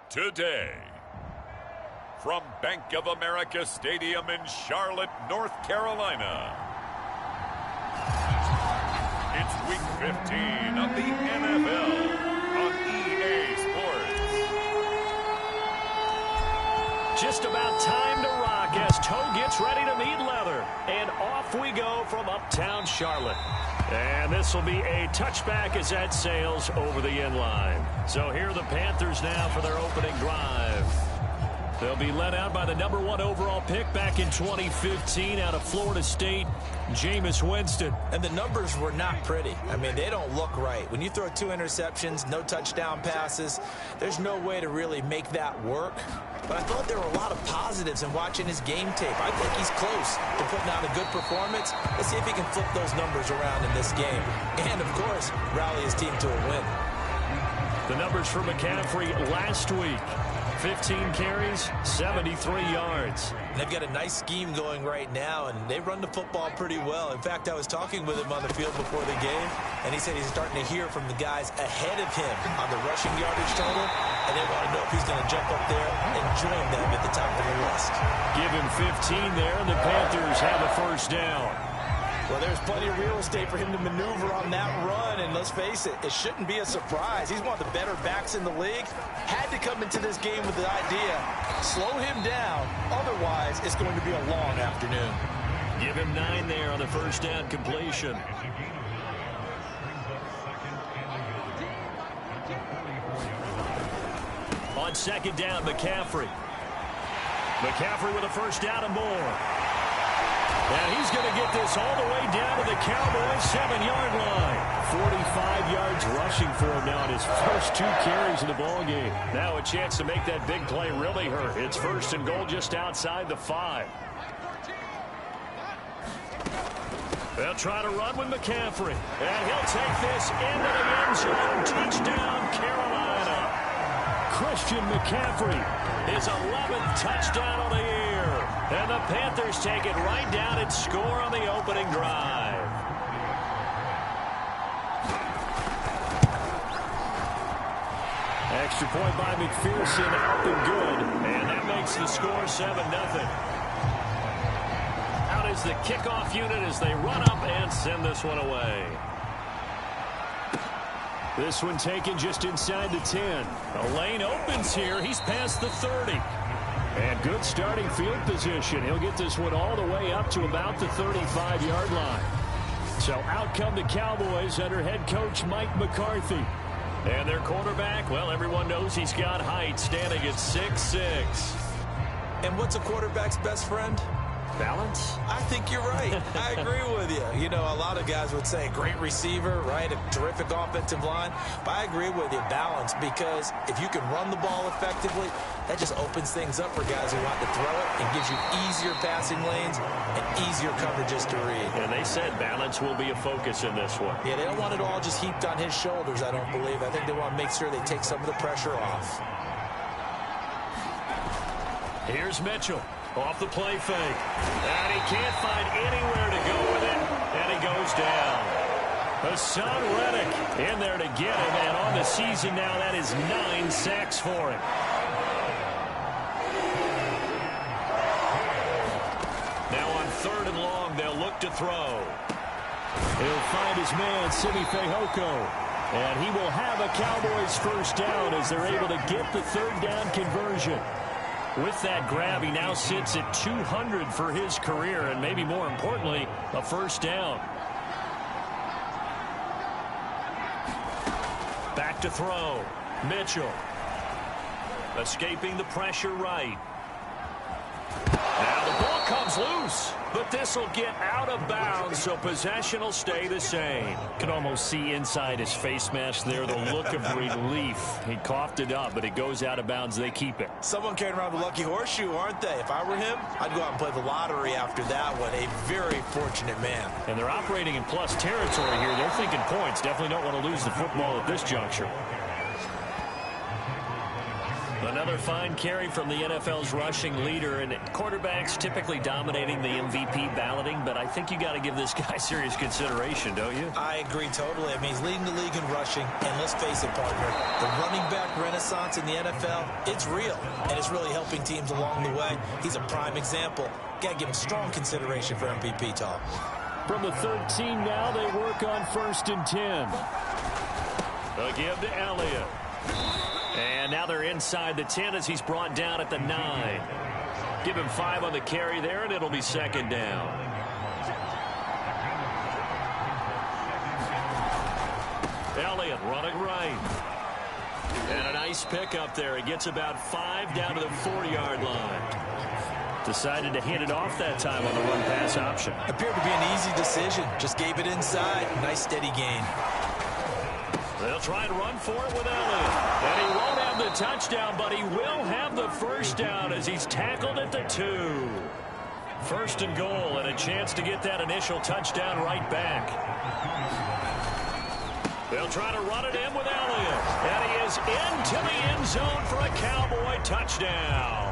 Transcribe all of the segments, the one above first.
today. From Bank of America Stadium in Charlotte, North Carolina. It's Week 15 of the NFL on EA Sports. Just about time to rock as Toe gets ready to meet leather. And off we go from uptown Charlotte. And this will be a touchback as that sails over the end line. So here are the Panthers now for their opening drive. They'll be led out by the #1 overall pick back in 2015 out of Florida State, Jameis Winston. And the numbers were not pretty. I mean, they don't look right. When you throw 2 interceptions, no touchdown passes, there's no way to really make that work. But I thought there were a lot of positives in watching his game tape. I think he's close to putting out a good performance. Let's see if he can flip those numbers around in this game. And, of course, rally his team to a win. The numbers for McCaffrey last week. 15 carries, 73 yards. They've got a nice scheme going right now, and they run the football pretty well. In fact, I was talking with him on the field before the game, and he said he's starting to hear from the guys ahead of him on the rushing yardage total, and they want to know if he's going to jump up there and join them at the top of the list. Give him 15 there, and the Panthers have a first down. Well, there's plenty of real estate for him to maneuver on that run, and let's face it, it shouldn't be a surprise. He's one of the better backs in the league. Had to come into this game with the idea, slow him down, otherwise it's going to be a long afternoon. Give him 9 there on the first down completion. On second down, McCaffrey. McCaffrey with a first down and more. And he's going to get this all the way down to the Cowboys' 7-yard line. 45 yards rushing for him now in his first 2 carries in the ballgame. Now a chance to make that big play really hurt. It's first and goal just outside the 5. They'll try to run with McCaffrey. And he'll take this into the end zone. Touchdown, Carolina. Christian McCaffrey, his 11th touchdown of the year. And the Panthers take it right down and score on the opening drive. Extra point by McPherson, out and good. And that makes the score 7-0. Out is the kickoff unit as they run up and send this one away. This one taken just inside the 10. A lane opens here. He's past the 30. And good starting field position. He'll get this one all the way up to about the 35-yard line. So out come the Cowboys under head coach Mike McCarthy. And their quarterback, well, everyone knows he's got height, standing at 6'6". And what's a quarterback's best friend? Balance? I think you're right. I agree with you. You know, a lot of guys would say great receiver, right? A terrific offensive line. But I agree with you, balance, because if you can run the ball effectively, that just opens things up for guys who want to throw it and gives you easier passing lanes and easier coverages to read. And they said balance will be a focus in this one. Yeah, they don't want it all just heaped on his shoulders, I don't believe. I think they want to make sure they take some of the pressure off. Here's Mitchell. Off the play fake. And he can't find anywhere to go with it. And he goes down. Hassan Reddick in there to get him. And on the season now, that is 9 sacks for him. Now on 3rd and long, they'll look to throw. He'll find his man, Simi Fehoko. And he will have a Cowboys first down as they're able to get the 3rd down conversion. With that grab, he now sits at 200 for his career, and maybe more importantly, a first down. Back to throw. Mitchell. Escaping the pressure right. Now the ball comes loose, but this will get out of bounds, so possession will stay the same. Can almost see inside his face mask there the look of relief. He coughed it up, but it goes out of bounds. They keep it. Someone carrying around the lucky horseshoe, aren't they? If I were him, I'd go out and play the lottery after that one. A very fortunate man. And they're operating in plus territory here. They're thinking points. Definitely don't want to lose the football at this juncture. Another fine carry from the NFL's rushing leader, and quarterbacks typically dominating the MVP balloting, but I think you got to give this guy serious consideration, don't you? I agree totally. I mean, he's leading the league in rushing, and let's face it, partner, the running back renaissance in the NFL, it's real, and it's really helping teams along the way. He's a prime example. Got to give him strong consideration for MVP talk. From the 13 now, they work on 1st and 10. A give to Elliott. And now they're inside the 10 as he's brought down at the 9. Give him 5 on the carry there, and it'll be 2nd down. Elliott running right. And a nice pickup there. He gets about 5 down to the 4-yard line. Decided to hand it off that time on the run-pass option. Appeared to be an easy decision. Just gave it inside. Nice steady gain. They'll try and run for it with Elliott. And he won't have the touchdown, but he will have the 1st down as he's tackled at the 2. 1st and goal, and a chance to get that initial touchdown right back. They'll try to run it in with Elliott. And he is into the end zone for a Cowboy touchdown.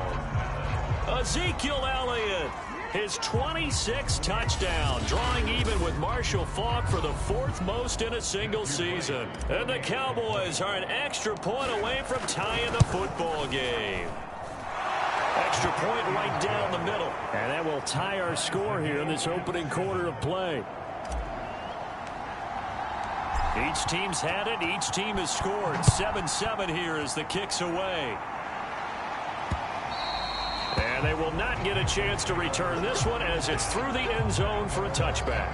Ezekiel Elliott, his 26th touchdown, drawing even with Marshall Faulk for the 4th most in a single season. And the Cowboys are an extra point away from tying the football game. Extra point right down the middle. And that will tie our score here in this opening quarter of play. Each team's had it. Each team has scored. 7-7 here as the kick's away. And they will not get a chance to return this one as it's through the end zone for a touchback.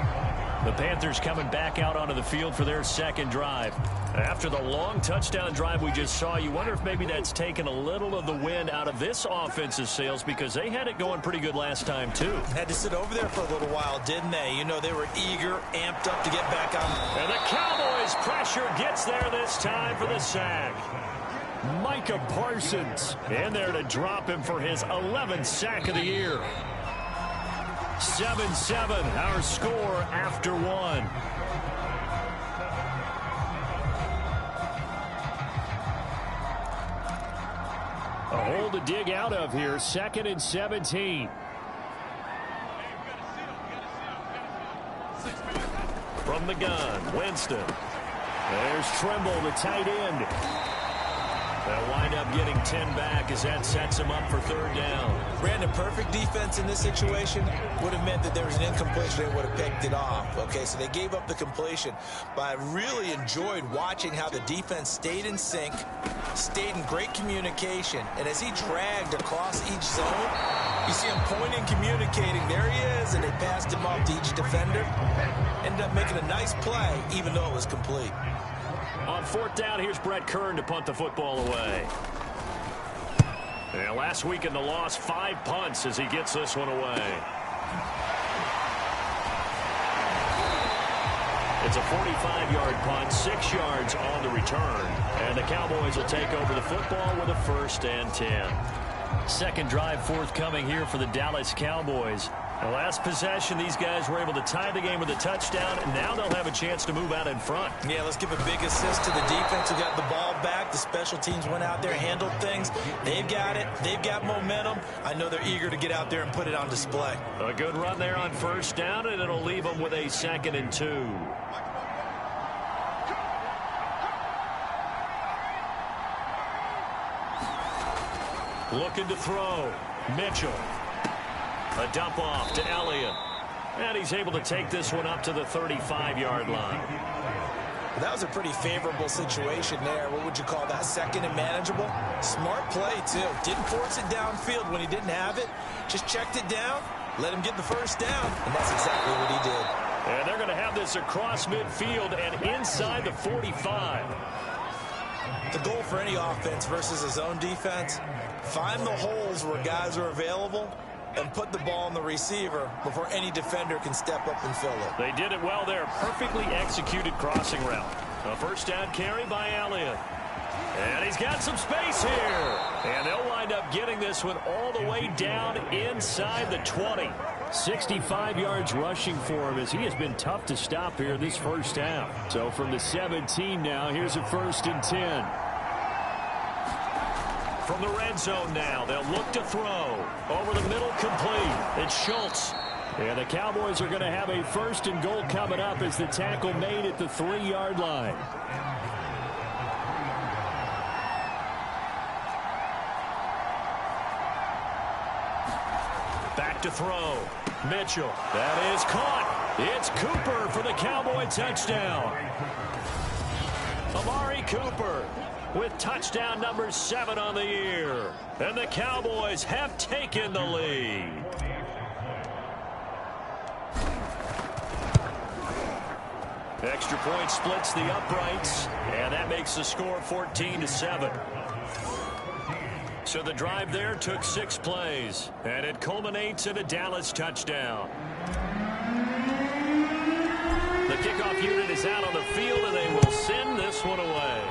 The Panthers coming back out onto the field for their 2nd drive. After the long touchdown drive we just saw, you wonder if maybe that's taken a little of the wind out of this offensive sails because they had it going pretty good last time, too. Had to sit over there for a little while, didn't they? You know, they were eager, amped up to get back on. And the Cowboys' pressure gets there this time for the sack. Micah Parsons in there to drop him for his 11th sack of the year. 7-7, our score after 1. A hole to dig out of here, 2nd and 17. From the gun, Winston. There's Trimble, the tight end. They'll wind up getting 10 back as that sets him up for 3rd down. Brandon, perfect defense in this situation would have meant that there was an incompletion. They would have picked it off. Okay, so they gave up the completion. But I really enjoyed watching how the defense stayed in sync, stayed in great communication. And as he dragged across each zone, you see him pointing, communicating. There he is, and they passed him off to each defender. Ended up making a nice play, even though it was complete. On 4th down, here's Brett Kern to punt the football away. And last week in the loss, 5 punts as he gets this one away. It's a 45-yard punt, 6 yards on the return. And the Cowboys will take over the football with a 1st and 10. 2nd drive forthcoming here for the Dallas Cowboys. The last possession, these guys were able to tie the game with a touchdown, and now they'll have a chance to move out in front. Yeah, let's give a big assist to the defense who got the ball back. The special teams went out there, handled things. They've got it. They've got momentum. I know they're eager to get out there and put it on display. A good run there on 1st down, and it'll leave them with a 2nd and 2. Looking to throw. Mitchell. A dump off to Elliott. And he's able to take this one up to the 35-yard line. That was a pretty favorable situation there. What would you call that? 2nd and manageable? Smart play, too. Didn't force it downfield when he didn't have it. Just checked it down, let him get the 1st down, and that's exactly what he did. And they're going to have this across midfield and inside the 45. The goal for any offense versus a zone defense, find the holes where guys are available and put the ball on the receiver before any defender can step up and fill it. They did it well there. Perfectly executed crossing route. A 1st down carry by Elliott. And he's got some space here. And they'll wind up getting this one all the way down inside the 20. 65 yards rushing for him as he has been tough to stop here this 1st half. So from the 17 now, here's a 1st and 10. From the red zone now, they'll look to throw. Over the middle, complete. It's Schultz. And the Cowboys are going to have a 1st and goal coming up as the tackle made at the 3-yard line. Back to throw. Mitchell. That is caught. It's Cooper for the Cowboy touchdown. Amari Cooper with touchdown number 7 on the year. And the Cowboys have taken the lead. Extra point splits the uprights, and that makes the score 14-7. So the drive there took 6 plays, and it culminates in a Dallas touchdown. The kickoff unit is out on the field, and they will send this one away.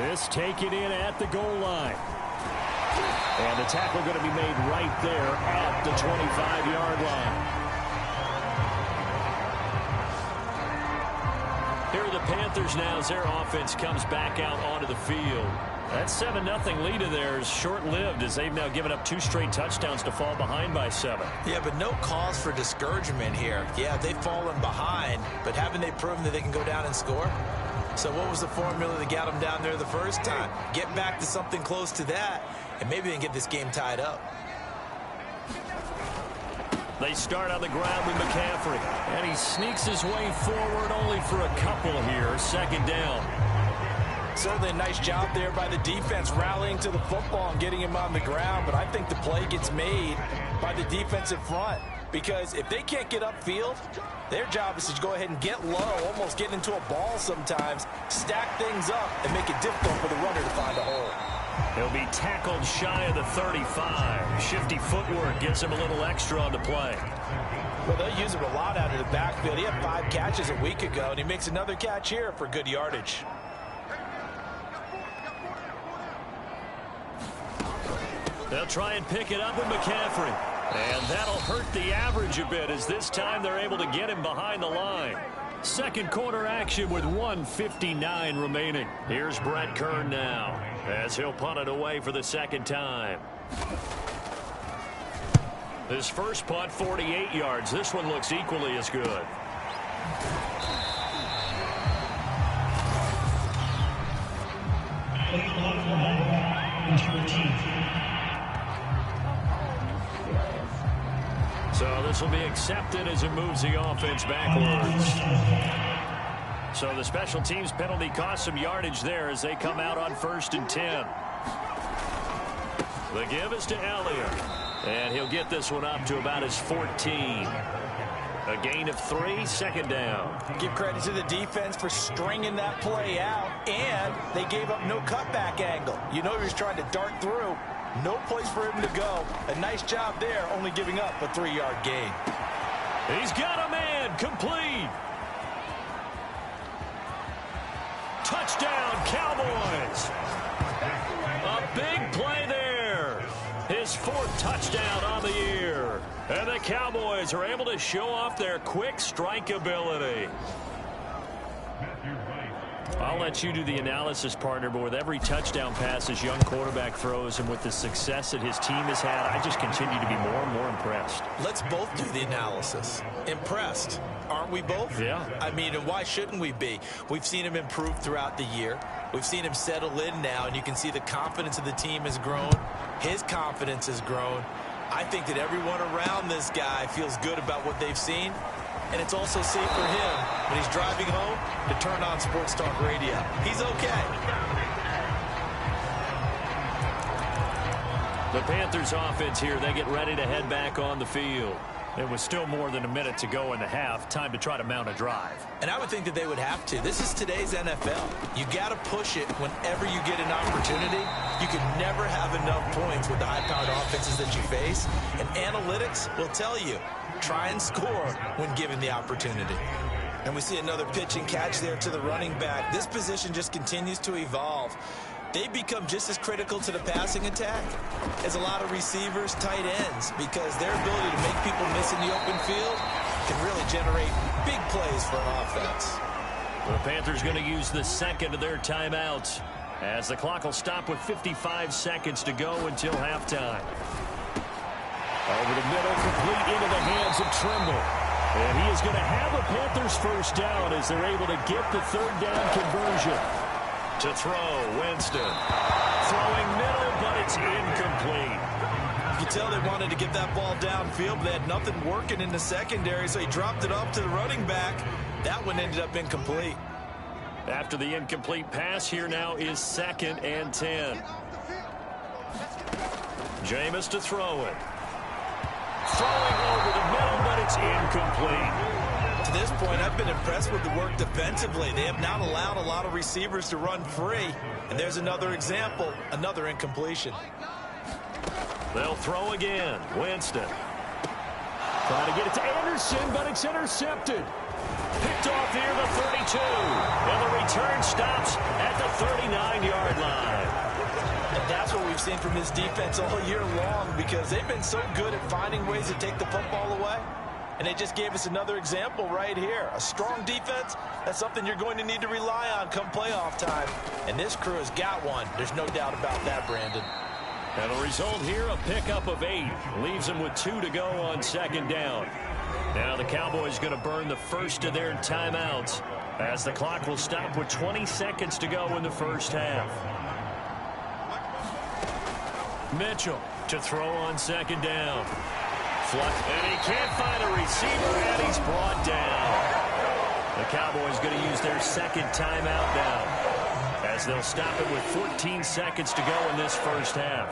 This taken in at the goal line. And the tackle going to be made right there at the 25-yard line. Here are the Panthers now as their offense comes back out onto the field. That 7-0 lead of theirs short-lived as they've now given up 2 straight touchdowns to fall behind by 7. Yeah, but no cause for discouragement here. Yeah, they've fallen behind, but haven't they proven that they can go down and score? So what was the formula that got them down there the first time? Get back to something close to that, and maybe they can get this game tied up. They start on the ground with McCaffrey. And he sneaks his way forward only for a couple here. 2nd down. Certainly a nice job there by the defense rallying to the football and getting him on the ground. But I think the play gets made by the defensive front. Because if they can't get upfield, their job is to go ahead and get low, almost get into a ball sometimes, stack things up, and make it difficult for the runner to find a hole. He'll be tackled shy of the 35. Shifty footwork gets him a little extra on the play. Well, they'll use him a lot out of the backfield. He had 5 catches a week ago, and he makes another catch here for good yardage. They'll try and pick it up with McCaffrey. And that'll hurt the average a bit as this time they're able to get him behind the line. Second quarter action with 1:59 remaining. Here's Brett Kern now as he'll punt it away for the 2nd time. His first punt, 48 yards. This one looks equally as good. So this will be accepted as it moves the offense backwards. So the special teams penalty cost some yardage there as they come out on 1st and 10. The give is to Elliott. And he'll get this one up to about his 14. A gain of 3, 2nd down. Give credit to the defense for stringing that play out, and they gave up no cutback angle. You know he was trying to dart through. No place for him to go. A nice job there, only giving up a 3-yard gain. He's got a man, complete. Touchdown, Cowboys. A big play there. His 4th touchdown on the year. And the Cowboys are able to show off their quick strike ability. I'll let you do the analysis, partner, but with every touchdown pass this young quarterback throws and with the success that his team has had, I just continue to be more and more impressed. Let's both do the analysis. Impressed. Aren't we both? Yeah. I mean, and why shouldn't we be? We've seen him improve throughout the year. We've seen him settle in now, and you can see the confidence of the team has grown. His confidence has grown. I think that everyone around this guy feels good about what they've seen. And it's also safe for him when he's driving home to turn on Sports Talk Radio. He's okay. The Panthers offense here, they get ready to head back on the field. It was still more than a minute to go in the half. Time to try to mount a drive. And I would think that they would have to. This is today's NFL. You got to push it whenever you get an opportunity. You can never have enough points with the high-powered offenses that you face. And analytics will tell you, try and score when given the opportunity. And we see another pitch and catch there to the running back. This position just continues to evolve. They become just as critical to the passing attack as a lot of receivers, tight ends, because their ability to make people miss in the open field can really generate big plays for an offense. The Panthers going to use the 2nd of their timeouts. as the clock will stop with 55 seconds to go until halftime. Over the middle, complete into the hands of Trimble. And he is going to have a Panthers first down as they're able to get the third down conversion. To throw, Winston. Throwing middle, but it's incomplete. You can tell they wanted to get that ball downfield, but they had nothing working in the secondary, so he dropped it off to the running back. That one ended up incomplete. After the incomplete pass, here now is 2nd and 10. Jameis to throw it. Throwing over the middle, but it's incomplete. To this point, I've been impressed with the work defensively. They have not allowed a lot of receivers to run free. And there's another example, another incompletion. They'll throw again. Winston. Trying to get it to Anderson, but it's intercepted. Picked off here the 32. And the return stops at the 39-yard line. And that's what we've seen from this defense all year long, because they've been so good at finding ways to take the football away. And they just gave us another example right here. A strong defense, that's something you're going to need to rely on come playoff time. And this crew has got one. There's no doubt about that, Brandon. And the result here, a pickup of 8. Leaves them with 2 to go on 2nd down. Now the Cowboys going to burn the first of their timeouts as the clock will stop with 20 seconds to go in the first half. Mitchell to throw on 2nd down. And he can't find a receiver, and he's brought down. The Cowboys going to use their 2nd timeout now, as they'll stop it with 14 seconds to go in this first half.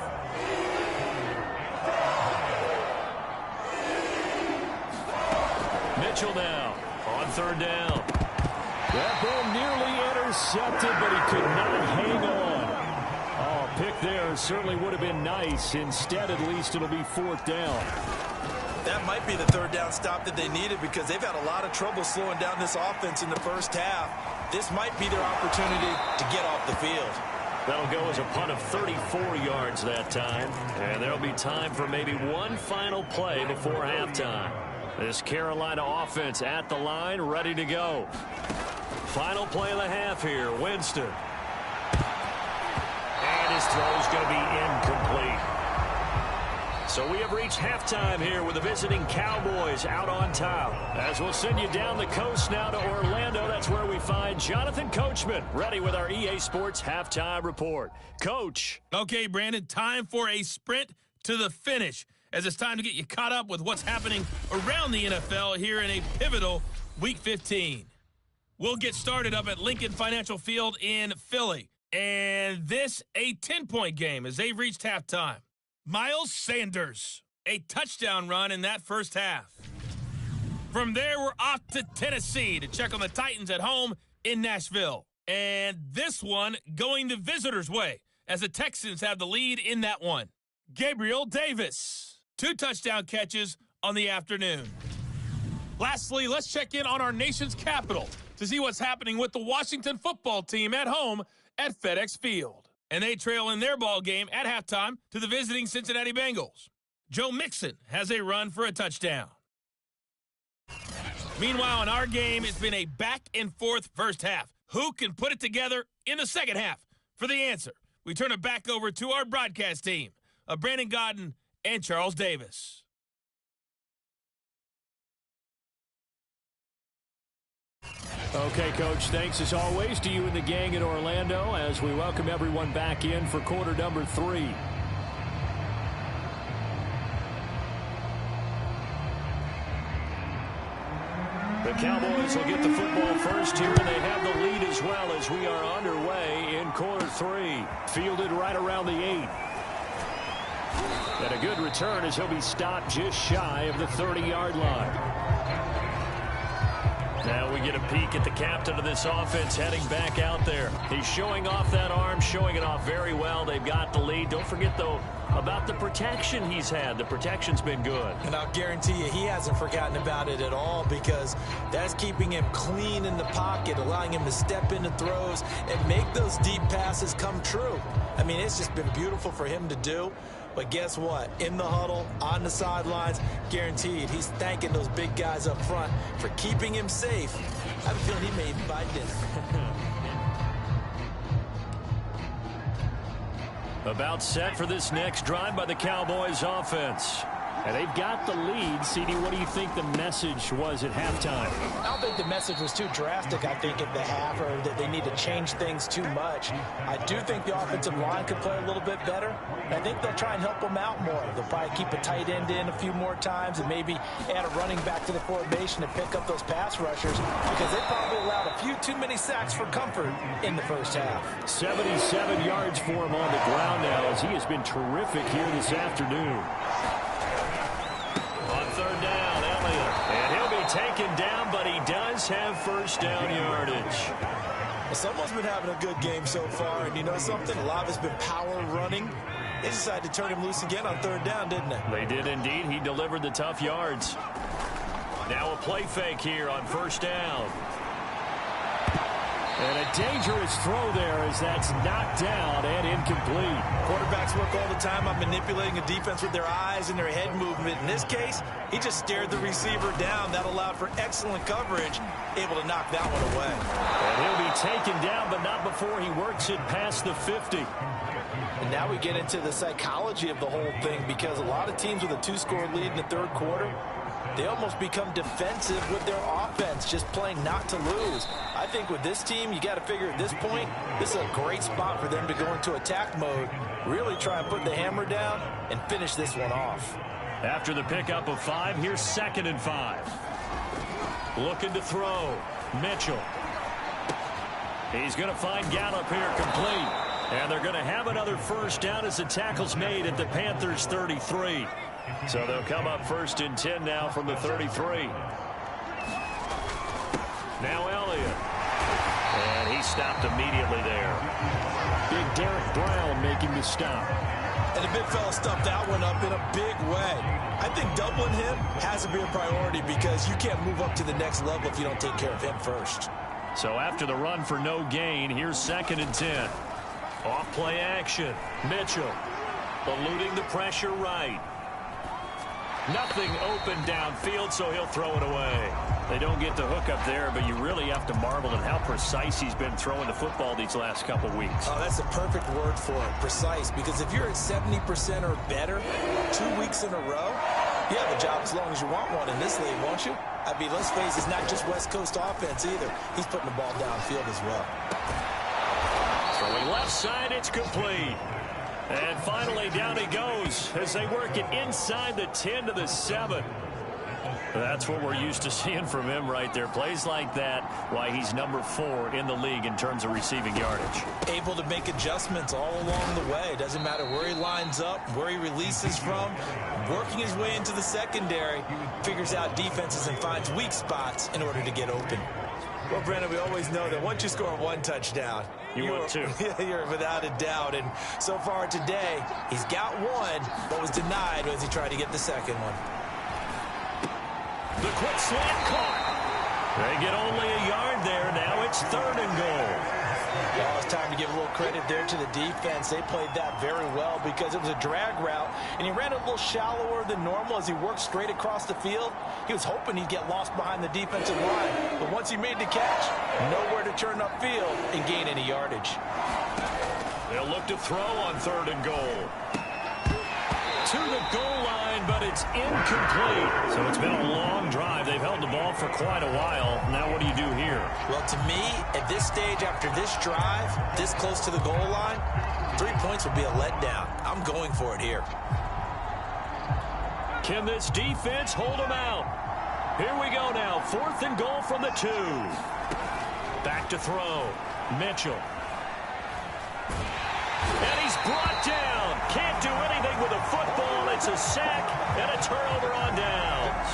Mitchell now on 3rd down. That ball nearly intercepted, but he could not hang on. Oh, pick there certainly would have been nice. Instead, at least it'll be 4th down. That might be the 3rd down stop that they needed, because they've had a lot of trouble slowing down this offense in the first half. This might be their opportunity to get off the field. That'll go as a punt of 34 yards that time. And there'll be time for maybe one final play before halftime. This Carolina offense at the line, ready to go. Final play of the half here, Winston. And his throw's going to be incomplete. So we have reached halftime here with the visiting Cowboys out on top. As we'll send you down the coast now to Orlando, that's where we find Jonathan Coachman, ready with our EA Sports Halftime Report. Coach. Okay, Brandon, time for a sprint to the finish, as it's time to get you caught up with what's happening around the NFL here in a pivotal Week 15. We'll get started up at Lincoln Financial Field in Philly. And this, a 10-point game as they've reached halftime. Miles Sanders, a touchdown run in that first half. From there, we're off to Tennessee to check on the Titans at home in Nashville. And this one going the visitors' way, as the Texans have the lead in that one. Gabriel Davis, 2 touchdown catches on the afternoon. Lastly, let's check in on our nation's capital to see what's happening with the Washington football team at home at FedEx Field. And they trail in their ball game at halftime to the visiting Cincinnati Bengals. Joe Mixon has a run for a touchdown. Meanwhile, in our game, it's been a back-and-forth first half. Who can put it together in the second half? For the answer, we turn it back over to our broadcast team of Brandon Godden and Charles Davis. Okay, Coach, thanks as always to you and the gang in Orlando as we welcome everyone back in for quarter number 3. The Cowboys will get the football first here, and they have the lead as well as we are underway in quarter 3. Fielded right around the 8. And a good return as he'll be stopped just shy of the 30-yard line. Now we get a peek at the captain of this offense heading back out there. He's showing off that arm, showing it off very well. They've got the lead. Don't forget, though, about the protection he's had. The protection's been good. And I'll guarantee you he hasn't forgotten about it at all, because that's keeping him clean in the pocket, allowing him to step into throws and make those deep passes come true. I mean, it's just been beautiful for him to do. But guess what? In the huddle, on the sidelines, guaranteed he's thanking those big guys up front for keeping him safe. I have a feeling he may even buy dinner. About set for this next drive by the Cowboys offense. And they've got the lead. CD, what do you think the message was at halftime? I don't think the message was too drastic, I think, at the half, or that they need to change things too much. I do think the offensive line could play a little bit better. I think they'll try and help them out more. They'll probably keep a tight end in a few more times and maybe add a running back to the formation to pick up those pass rushers, because they probably allowed a few too many sacks for comfort in the first half. 77 yards for him on the ground now, as he has been terrific here this afternoon. On third down, Elliott. And he'll be taken down, but he does have first down yardage. Well, someone's been having a good game so far, and you know something? A lot of it's been power running. They decided to turn him loose again on third down, didn't they? They did indeed. He delivered the tough yards. Now a play fake here on first down. And a dangerous throw there as that's knocked down and incomplete. Quarterbacks work all the time on manipulating a defense with their eyes and their head movement. In this case, he just stared the receiver down. That allowed for excellent coverage, able to knock that one away. And he'll be taken down, but not before he works it past the 50. And now we get into the psychology of the whole thing, because a lot of teams with a 2-score lead in the third quarter, they almost become defensive with their offense, just playing not to lose. I think with this team, you got to figure at this point, this is a great spot for them to go into attack mode, really try and put the hammer down and finish this one off. After the pickup of 5, here's 2nd and 5. Looking to throw. Mitchell. He's going to find Gallup here complete. And they're going to have another first down as the tackle's made at the Panthers' 33. So they'll come up 1st and 10 now from the 33. Now Elliott. And he stopped immediately there. Big Derek Brown making the stop. And the big fella stuffed that one up in a big way. I think doubling him has to be a priority, because you can't move up to the next level if you don't take care of him first. So after the run for no gain, here's 2nd and 10. Off play action. Mitchell eluding the pressure right. Nothing open downfield, so he'll throw it away. They don't get the hook up there, but you really have to marvel at how precise he's been throwing the football these last couple weeks. Oh, that's a perfect word for it, precise, because if you're at 70% or better 2 weeks in a row, you have a job as long as you want one in this league, won't you? I mean, let's face it, it's not just West Coast offense either. He's putting the ball downfield as well. Throwing left side, it's complete. And finally, down he goes as they work it inside the 10 to the 7. That's what we're used to seeing from him right there. Plays like that, why he's number 4 in the league in terms of receiving yardage. Able to make adjustments all along the way. Doesn't matter where he lines up, where he releases from. Working his way into the secondary, figures out defenses and finds weak spots in order to get open. Well, Brandon, we always know that once you score 1 touchdown, you're without a doubt. And so far today, he's got 1, but was denied as he tried to get the second one. The quick slant caught. They get only a yard there. Now it's 3rd and goal. Well, it's time to give a little credit there to the defense. They played that very well, because it was a drag route, and he ran a little shallower than normal as he worked straight across the field. He was hoping he'd get lost behind the defensive line, but once he made the catch, nowhere to turn upfield and gain any yardage. They'll look to throw on 3rd and goal. To the goal line, but it's incomplete. So it's been a long drive. They've held the ball for quite a while. Now what do you do here? Well, to me, at this stage, after this drive, this close to the goal line, 3 points would be a letdown. I'm going for it here. Can this defense hold them out? Here we go now. 4th and goal from the 2. Back to throw. Mitchell. And he's brought down. Can't do anything with a football. It's a sack and a turnover on downs.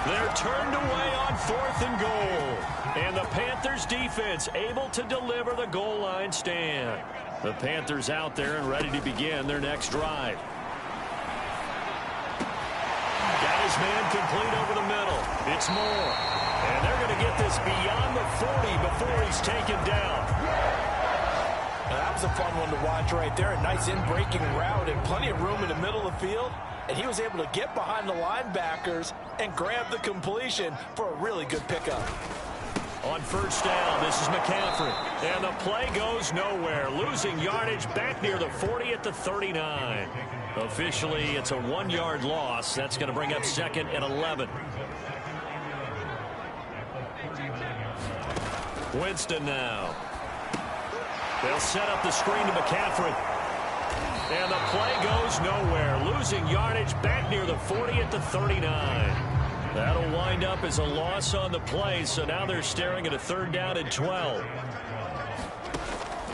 They're turned away on 4th and goal. And the Panthers defense able to deliver the goal line stand. The Panthers out there and ready to begin their next drive. Got his man complete over the middle. It's Moore. And they're going to get this beyond the 40 before he's taken down. Now, that was a fun one to watch right there. A nice in-breaking route and plenty of room in the middle of the field. And he was able to get behind the linebackers and grab the completion for a really good pickup. On first down, this is McCaffrey. And the play goes nowhere. Losing yardage back near the 40 at the 39. Officially, it's a 1-yard loss. That's going to bring up 2nd and 11. Winston now. They'll set up the screen to McCaffrey. And the play goes nowhere. Losing yardage back near the 40 at the 39. That'll wind up as a loss on the play, so now they're staring at a 3rd down and 12.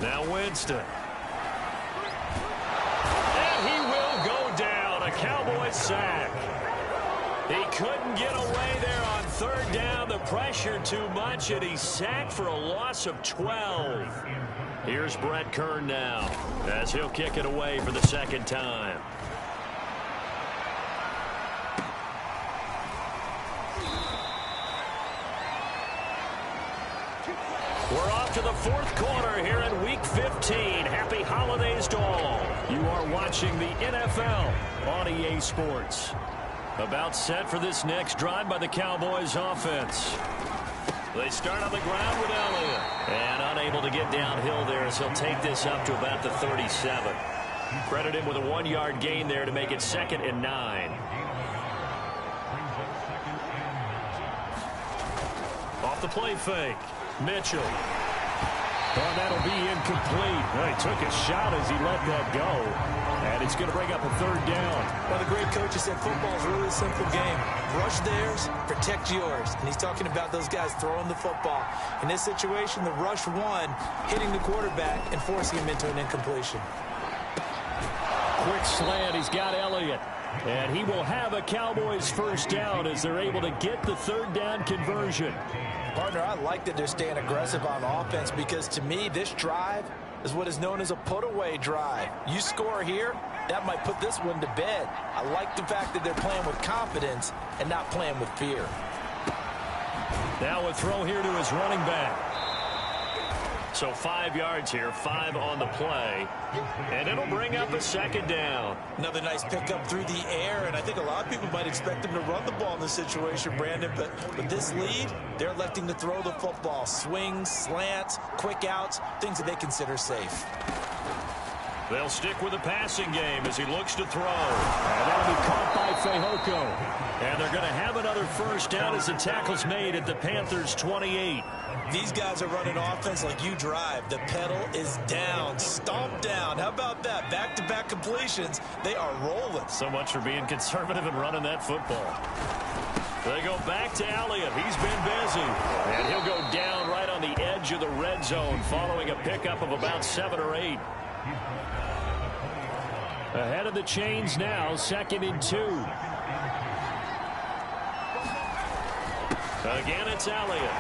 Now Winston. And he will go down. A Cowboy sack. He couldn't get away there on 3rd down. The pressure too much, and he's sacked for a loss of 12. Here's Brett Kern now, as he'll kick it away for the 2nd time. We're off to the 4th quarter here in Week 15. Happy holidays to all. You are watching the NFL on EA Sports. About set for this next drive by the Cowboys offense. They start on the ground with Elliott. And unable to get downhill there as he'll take this up to about the 37. Credit him with a 1-yard gain there to make it 2nd and 9. Off the play fake. Mitchell. Well, that'll be incomplete. Well, he took a shot as he let that go. And it's going to bring up a 3rd down. Well, the great coach has said football is really a simple game. Rush theirs, protect yours. And he's talking about those guys throwing the football. In this situation, the rush one, hitting the quarterback and forcing him into an incompletion. Quick slant. He's got Elliott. And he will have a Cowboys 1st down as they're able to get the 3rd down conversion. Partner, I like that they're staying aggressive on offense because to me, this drive is what is known as a put-away drive. You score here, that might put this one to bed. I like the fact that they're playing with confidence and not playing with fear. Now a throw here to his running back. So 5 yards here, 5 on the play. And it'll bring up a 2nd down. Another nice pickup through the air, and I think a lot of people might expect them to run the ball in this situation, Brandon. But with this lead, they're electing to throw the football. Swings, slants, quick outs, things that they consider safe. They'll stick with the passing game as he looks to throw. And that'll be caught by Fehoko. And they're going to have another 1st down as the tackle's made at the Panthers' 28. These guys are running offense like you drive. The pedal is down, stomped down. How about that? Back-to-back completions. They are rolling. So much for being conservative and running that football. They go back to Elliott. He's been busy. And he'll go down right on the edge of the red zone following a pickup of about 7 or 8. Ahead of the chains now, 2nd and 2. Again, it's Elliott.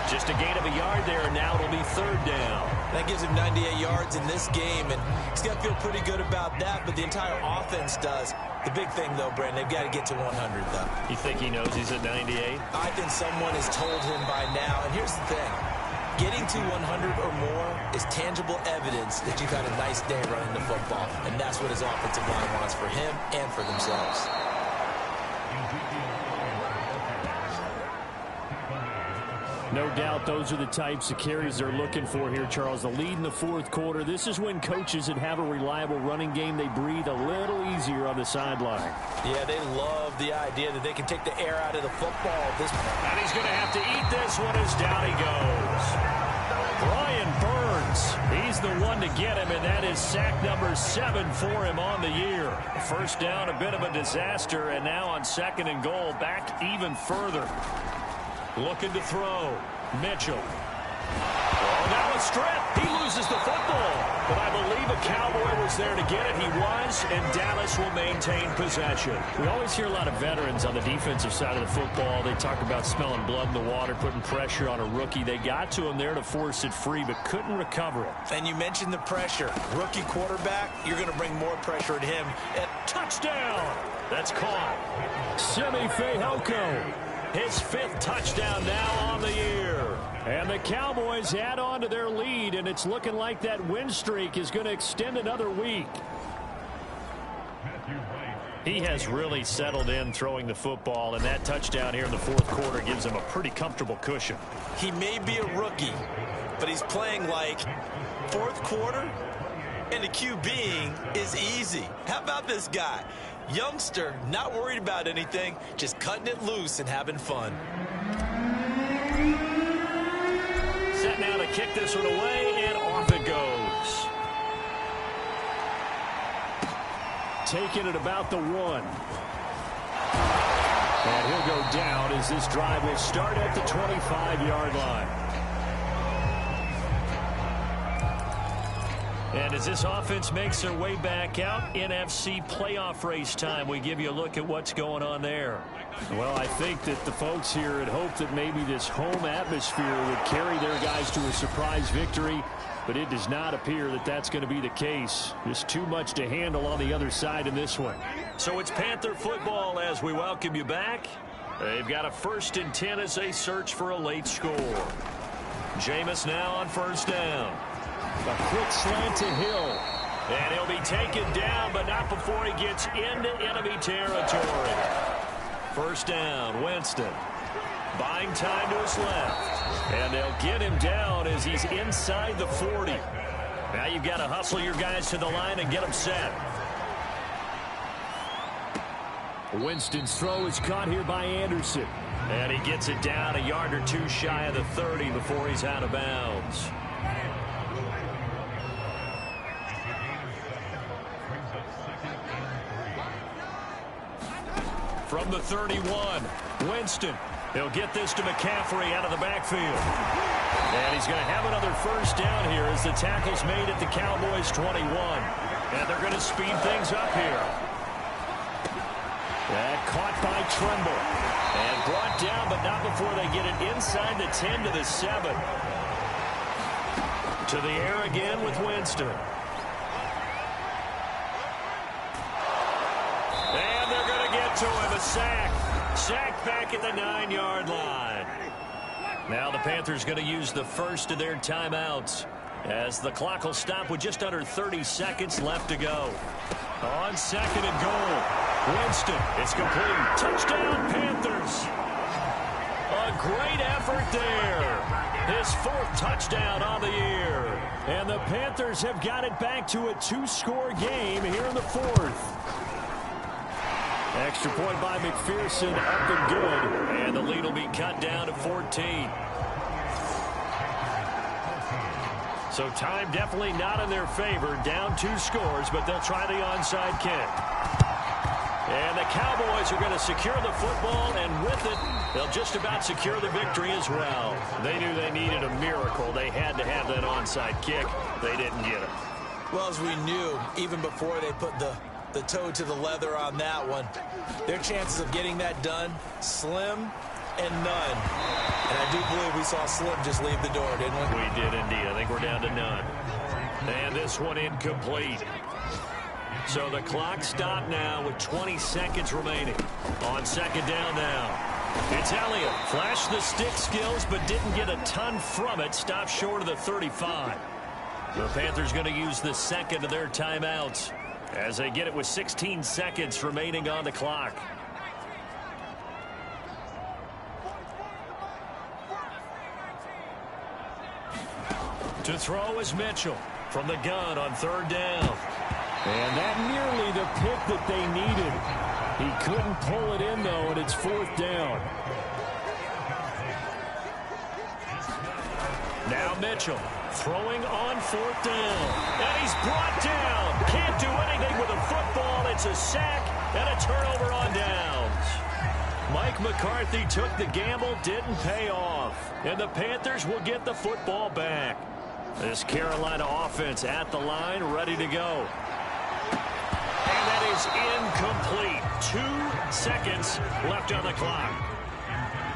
Just a gain of a yard there, and now it'll be 3rd down. That gives him 98 yards in this game, and he's got to feel pretty good about that, but the entire offense does. The big thing, though, Brandon, they've got to get to 100, though. You think he knows he's at 98? I think someone has told him by now, and here's the thing. Getting to 100 or more is tangible evidence that you've had a nice day running the football, and that's what his offensive line wants for him and for themselves. No doubt those are the types of carries they're looking for here, Charles. The lead in the 4th quarter. This is when coaches that have a reliable running game, they breathe a little easier on the sideline. Yeah, they love the idea that they can take the air out of the football. And he's going to have to eat this one as down he goes. Brian Burns, he's the one to get him, and that is sack number 7 for him on the year. 1st down, a bit of a disaster, and now on 2nd and goal, back even further. Looking to throw. Mitchell. Oh, now a strip. He loses the football. But I believe a Cowboy was there to get it. He was, and Dallas will maintain possession. We always hear a lot of veterans on the defensive side of the football. They talk about smelling blood in the water, putting pressure on a rookie. They got to him there to force it free, but couldn't recover it. And you mentioned the pressure. Rookie quarterback, you're going to bring more pressure at him. And touchdown. That's caught. Simi Fehoko. His 5th touchdown now on the year. And the Cowboys add on to their lead, and it's looking like that win streak is going to extend another week. He has really settled in throwing the football, and that touchdown here in the fourth quarter gives him a pretty comfortable cushion. He may be a rookie, but he's playing like fourth quarter, and the QBing is easy. How about this guy? Youngster, not worried about anything, just cutting it loose and having fun. Set now to kick this one away, and off it goes. Taking it about the 1. And he'll go down as this drive will start at the 25-yard line. And as this offense makes their way back out, NFC playoff race time, we give you a look at what's going on there. Well, I think that the folks here had hoped that maybe this home atmosphere would carry their guys to a surprise victory, but it does not appear that that's going to be the case. Just too much to handle on the other side in this one. So it's Panther football as we welcome you back. They've got a 1st and 10 as they search for a late score. Jameis now on first down. A quick slant to Hill. And he'll be taken down, but not before he gets into enemy territory. First down, Winston. Buying time to his left. And they'll get him down as he's inside the 40. Now you've got to hustle your guys to the line and get them set. Winston's throw is caught here by Anderson. And he gets it down a yard or two shy of the 30 before he's out of bounds. From the 31, Winston. He'll get this to McCaffrey out of the backfield. And he's going to have another first down here as the tackle's made at the Cowboys 21. And they're going to speed things up here. That caught by Tremble. And brought down, but not before they get it inside the 10 to the 7. To the air again with Winston. And they're going to get to him, a sack. Sack back at the 9-yard line. Now the Panthers going to use the first of their timeouts as the clock will stop with just under 30 seconds left to go. On 2nd and goal, Winston, it's complete. Touchdown, Panthers. A great effort there. His 4th touchdown on the year. And the Panthers have got it back to a 2-score game here in the 4th. Extra point by McPherson, up and good. And the lead will be cut down to 14. So time definitely not in their favor. Down 2 scores, but they'll try the onside kick. And the Cowboys are going to secure the football, and with it, they'll just about secure the victory as well. They knew they needed a miracle. They had to have that onside kick. They didn't get it. Well, as we knew, even before they put the toe to the leather on that one, their chances of getting that done, slim and none. And I do believe we saw Slim just leave the door, didn't we? We did indeed. I think we're down to none. And this one incomplete. So the clock stopped now with 20 seconds remaining. On 2nd down now. It's Elliott. Flashed the stick skills, but didn't get a ton from it. Stopped short of the 35. The Panthers going to use the 2nd of their timeouts as they get it with 16 seconds remaining on the clock. To throw is Mitchell from the gun on 3rd down. And that nearly the pick that they needed. He couldn't pull it in, though, and it's 4th down. Now Mitchell throwing on 4th down. And he's brought down. Can't do anything with a football. It's a sack and a turnover on downs. Mike McCarthy took the gamble, didn't pay off. And the Panthers will get the football back. This Carolina offense at the line, ready to go. And that is incomplete. 2 seconds left on the clock.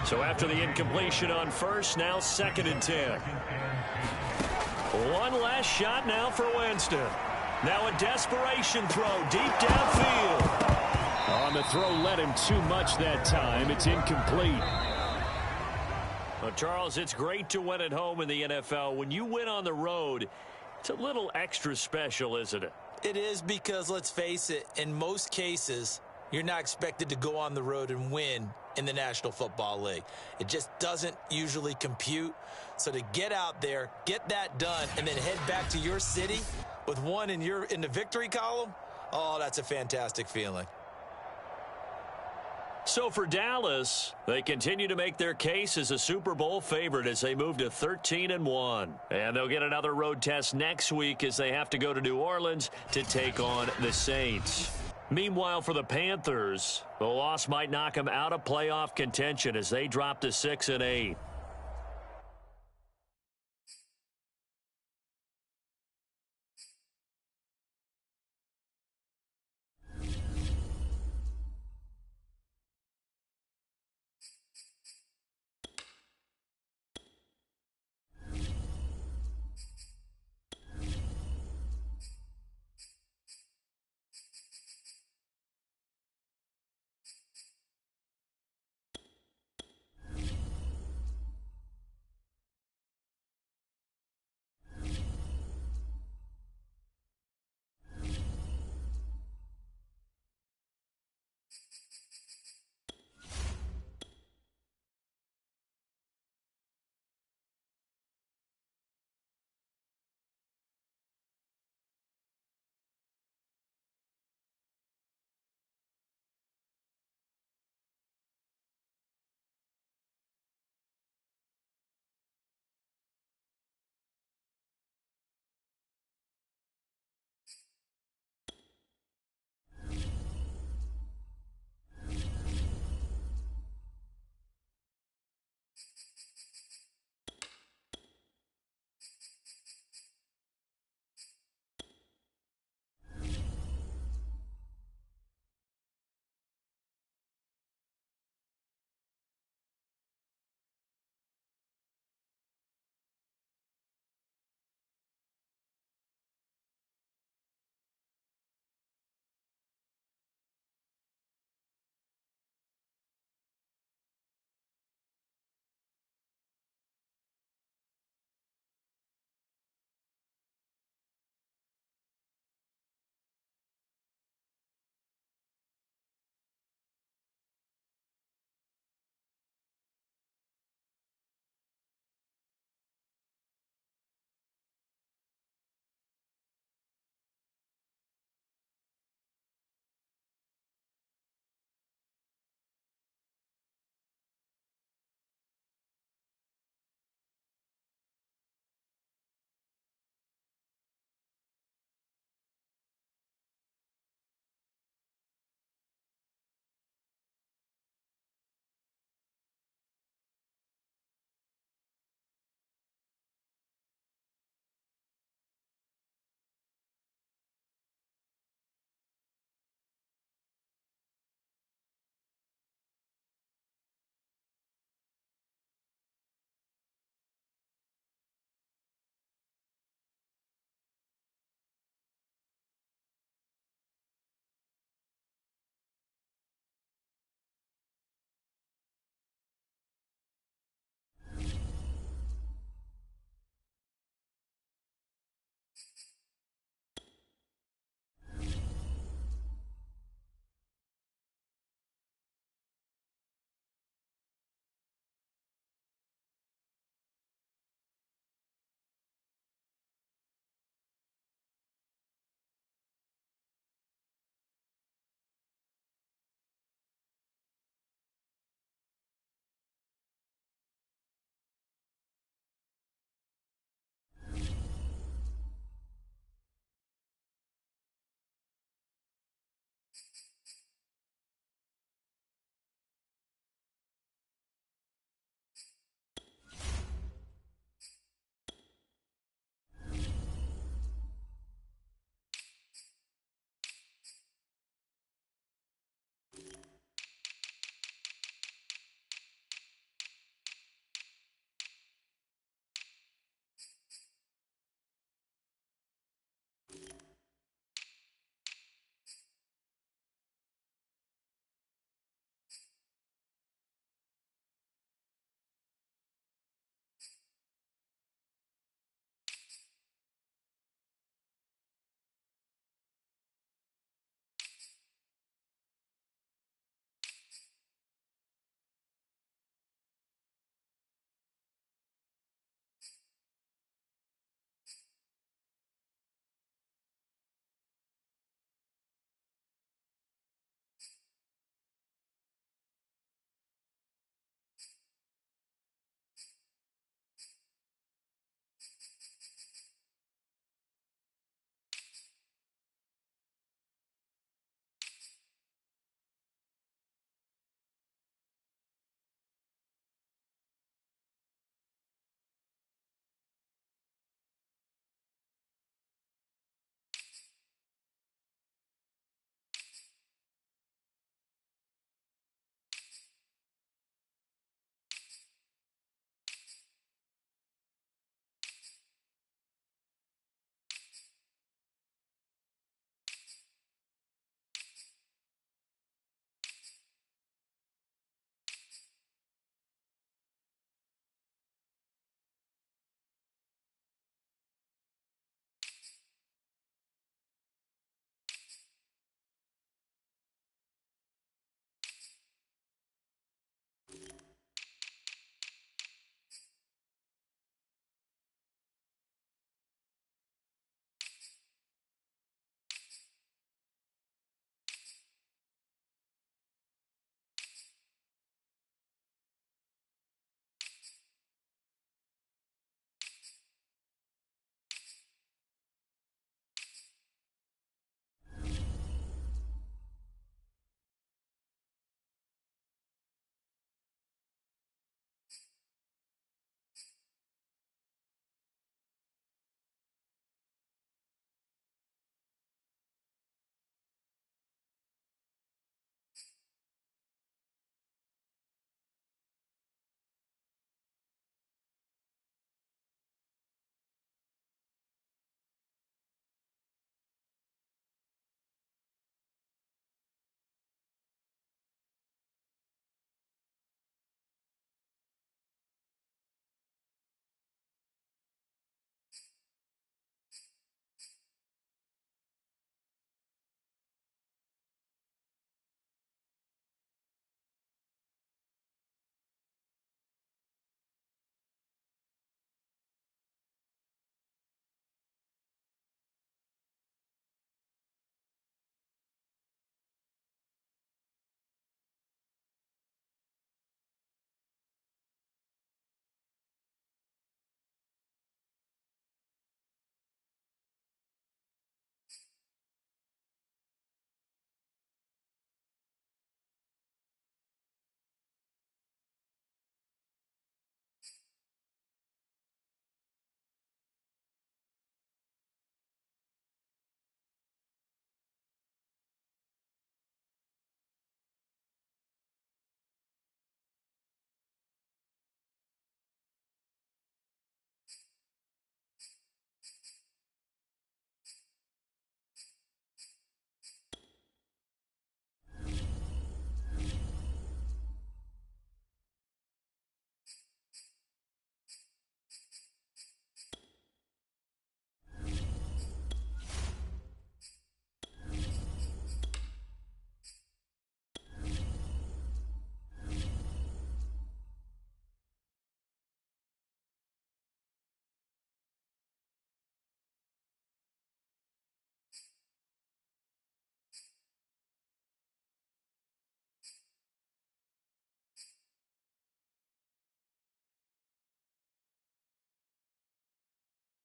So after the incompletion on first, now 2nd and 10. One last shot now for Winston. Now a desperation throw deep downfield. On the throw, led him too much that time. It's incomplete. Well, Charles, it's great to win at home in the NFL. When you win on the road, it's a little extra special, isn't it? It is, because let's face it, in most cases, you're not expected to go on the road and win in the National Football League. It just doesn't usually compute. So to get out there, get that done, and then head back to your city with one in the victory column, oh, that's a fantastic feeling. So for Dallas, they continue to make their case as a Super Bowl favorite as they move to 13-1. And they'll get another road test next week as they have to go to New Orleans to take on the Saints. Meanwhile, for the Panthers, the loss might knock them out of playoff contention as they drop to 6-8.